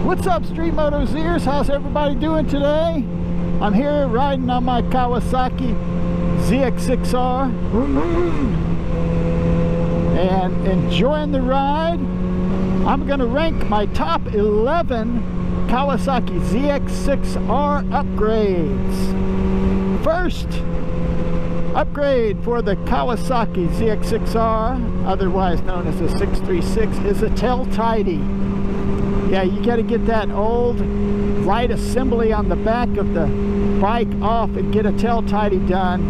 What's up, StreetMotoZers? How's everybody doing today? I'm here riding on my Kawasaki ZX6R and enjoying the ride. I'm going to rank my top 11 Kawasaki ZX6R upgrades. First upgrade for the Kawasaki ZX6R, otherwise known as the 636, is a tail tidy. Yeah, you got to get that old light assembly on the back of the bike off and get a tail tidy done.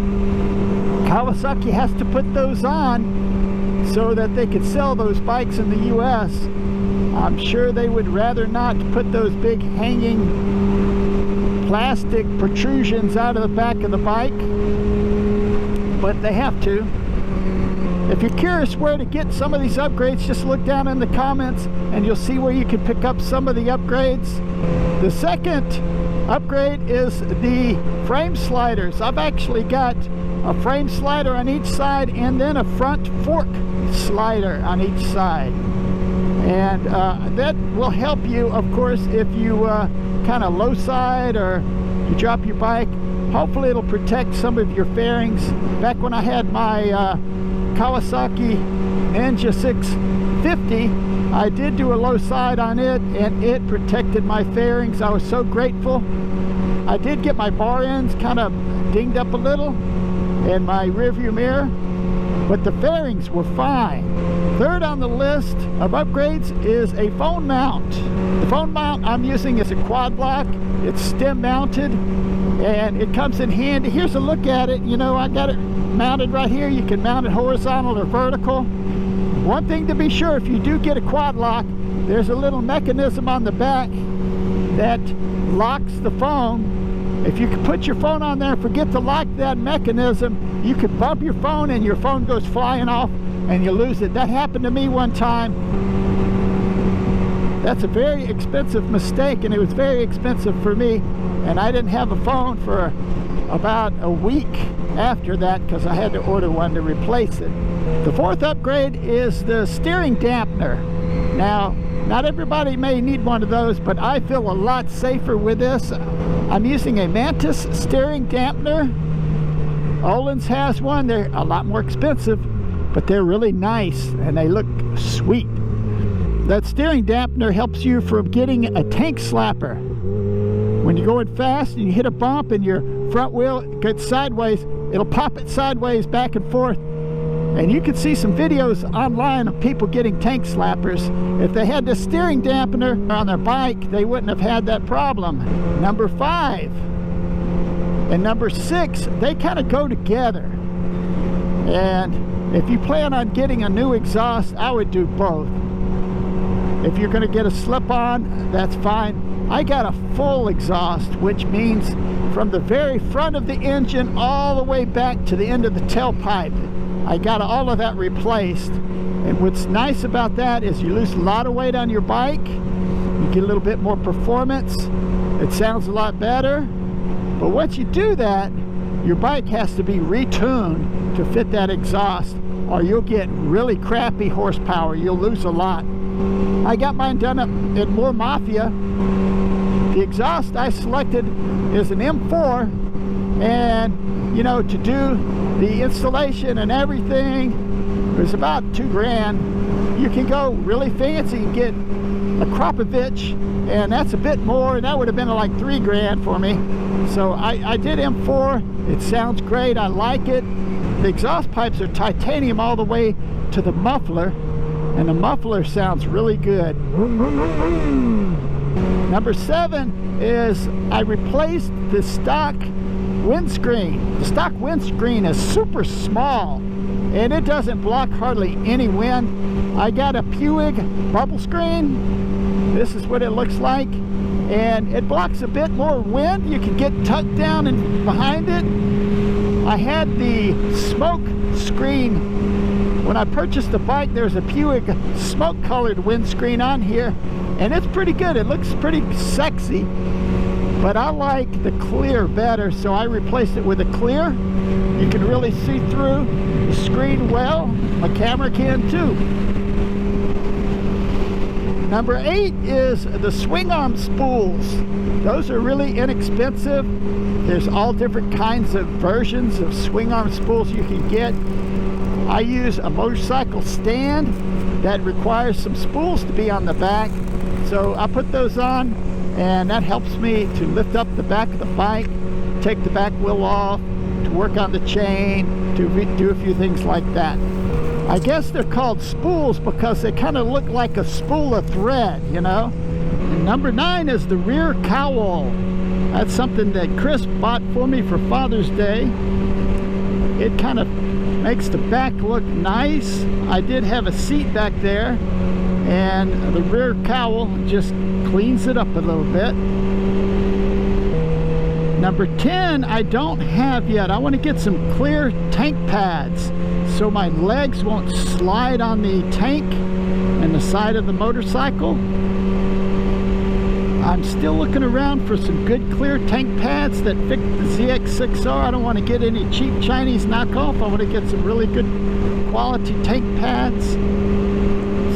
Kawasaki has to put those on so that they could sell those bikes in the US. I'm sure they would rather not put those big hanging plastic protrusions out of the back of the bike, but they have to. If you're curious where to get some of these upgrades, just look down in the comments and you'll see where you can pick up some of the upgrades. The second upgrade is the frame sliders. I've actually got a frame slider on each side and then a front fork slider on each side. And that will help you, of course, if you kind of low side or you drop your bike. Hopefully it'll protect some of your fairings. Back when I had my Kawasaki Ninja 650, I did do a low side on it and it protected my fairings. I was so grateful. I did get my bar ends kind of dinged up a little and my rear view mirror, but the fairings were fine. Third on the list of upgrades is a phone mount. The phone mount I'm using is a quad block. It's stem mounted and it comes in handy. Here's a look at it. You know, I got it mounted right here. You can mount it horizontal or vertical. One thing to be sure, if you do get a quad lock, there's a little mechanism on the back that locks the phone. If you can put your phone on there and forget to lock that mechanism, you could bump your phone and your phone goes flying off and you lose it. That happened to me one time. That's a very expensive mistake, and it was very expensive for me, and I didn't have a phone for about a week after that because I had to order one to replace it. The fourth upgrade is the steering dampener. Now, not everybody may need one of those, but I feel a lot safer with this. I'm using a Mantis steering dampener. Olin's has one. They're a lot more expensive, but they're really nice and they look sweet. That steering dampener helps you from getting a tank slapper. When you're going fast and you hit a bump and your front wheel gets sideways, it'll pop it sideways back and forth. And you can see some videos online of people getting tank slappers. If they had the steering dampener on their bike, they wouldn't have had that problem. Number 5 and number 6, they kind of go together. And if you plan on getting a new exhaust, I would do both. If you're going to get a slip-on, that's fine. I got a full exhaust, which means from the very front of the engine all the way back to the end of the tailpipe. I got all of that replaced. And what's nice about that is you lose a lot of weight on your bike. You get a little bit more performance. It sounds a lot better. But once you do that, your bike has to be retuned to fit that exhaust, or you'll get really crappy horsepower. You'll lose a lot. I got mine done up in more Mafia. The exhaust I selected is an M4, and you know, to do the installation and everything, it was about $2 grand. You can go really fancy and get a Kropovich, and that's a bit more, and that would have been like $3 grand for me. So I did M4. It sounds great. I like it. The exhaust pipes are titanium all the way to the muffler, and the muffler sounds really good. Number 7 is I replaced the stock windscreen. The stock windscreen is super small and it doesn't block hardly any wind. I got a Puig bubble screen. This is what it looks like, and it blocks a bit more wind. You can get tucked down and behind it. I had the smoke screen. When I purchased the bike, there's a Puig smoke colored windscreen on here, and it's pretty good. It looks pretty sexy, but I like the clear better, so I replaced it with a clear. You can really see through the screen well. My camera can too. Number 8 is the Swingarm Spools. Those are really inexpensive. There's all different kinds of versions of Swingarm Spools you can get. I use a motorcycle stand that requires some spools to be on the back. So I put those on, and that helps me to lift up the back of the bike, take the back wheel off, to work on the chain, to do a few things like that. I guess they're called spools because they kind of look like a spool of thread, you know. And number 9 is the rear cowl. That's something that Chris bought for me for Father's Day. It kind of makes the back look nice. I did have a seat back there, and the rear cowl just cleans it up a little bit. Number 10, I don't have yet. I want to get some clear tank pads so my legs won't slide on the tank and the side of the motorcycle. I'm still looking around for some good clear tank pads that fit the ZX6R. I don't want to get any cheap Chinese knockoff. I want to get some really good quality tank pads.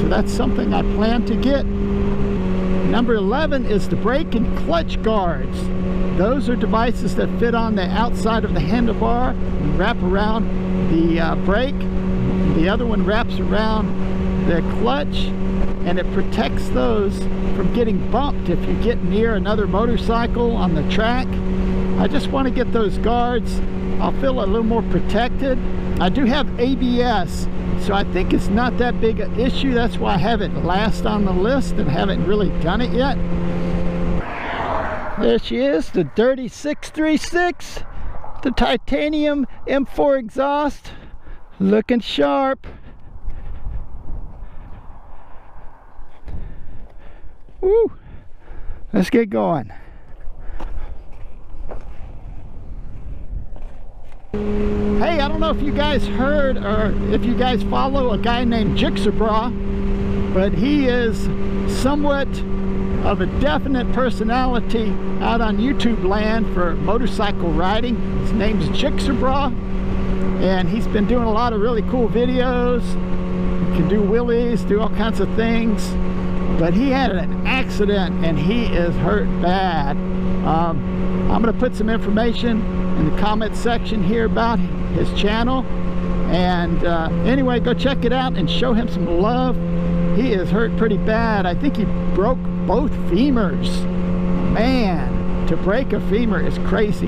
So that's something I plan to get. Number 11 is the brake and clutch guards. Those are devices that fit on the outside of the handlebar and wrap around the brake. The other one wraps around the clutch, and it protects those from getting bumped if you get near another motorcycle on the track. I just want to get those guards. I'll feel a little more protected. I do have ABS, so I think it's not that big an issue. That's why I have it last on the list and haven't really done it yet. There she is, the Dirty 636, the titanium M4 exhaust, looking sharp. Woo! Let's get going. Hey, I don't know if you guys heard or if you guys follow a guy named Gixxer brah, but he is somewhat of a definite personality out on YouTube land for motorcycle riding. His name's Gixxer brah, and he's been doing a lot of really cool videos. He can do wheelies, do all kinds of things. But he had an accident and he is hurt bad. I'm going to put some information in the comment section here about his channel. And anyway, go check it out and show him some love. He is hurt pretty bad. I think he broke both femurs. Man, to break a femur is crazy.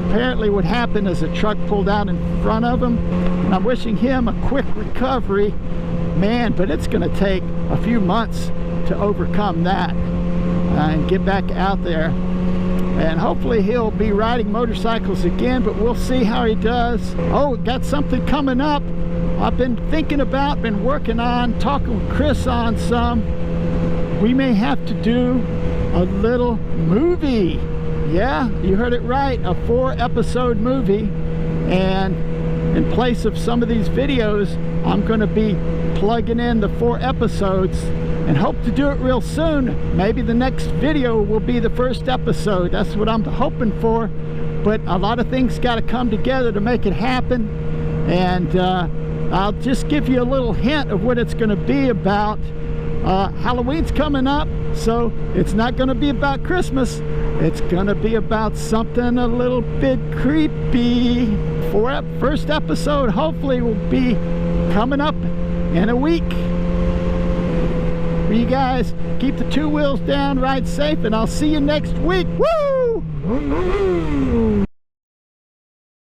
Apparently what happened is a truck pulled out in front of him. And I'm wishing him a quick recovery. Man, but it's going to take a few months to overcome that and get back out there, and hopefully he'll be riding motorcycles again, but we'll see how he does. Oh, got something coming up I've been thinking about, been working on, talking with Chris on some. We may have to do a little movie. Yeah, you heard it right, a 4-episode movie, and in place of some of these videos I'm going to be plugging in the 4 episodes and hope to do it real soon. Maybe the next video will be the first episode. That's what I'm hoping for, but a lot of things got to come together to make it happen. And I'll just give you a little hint of what it's going to be about. Halloween's coming up, so it's not going to be about Christmas. It's going to be about something a little bit creepy. First episode hopefully will be coming up in a week. You guys keep the 2 wheels down, ride safe, and I'll see you next week. Woo!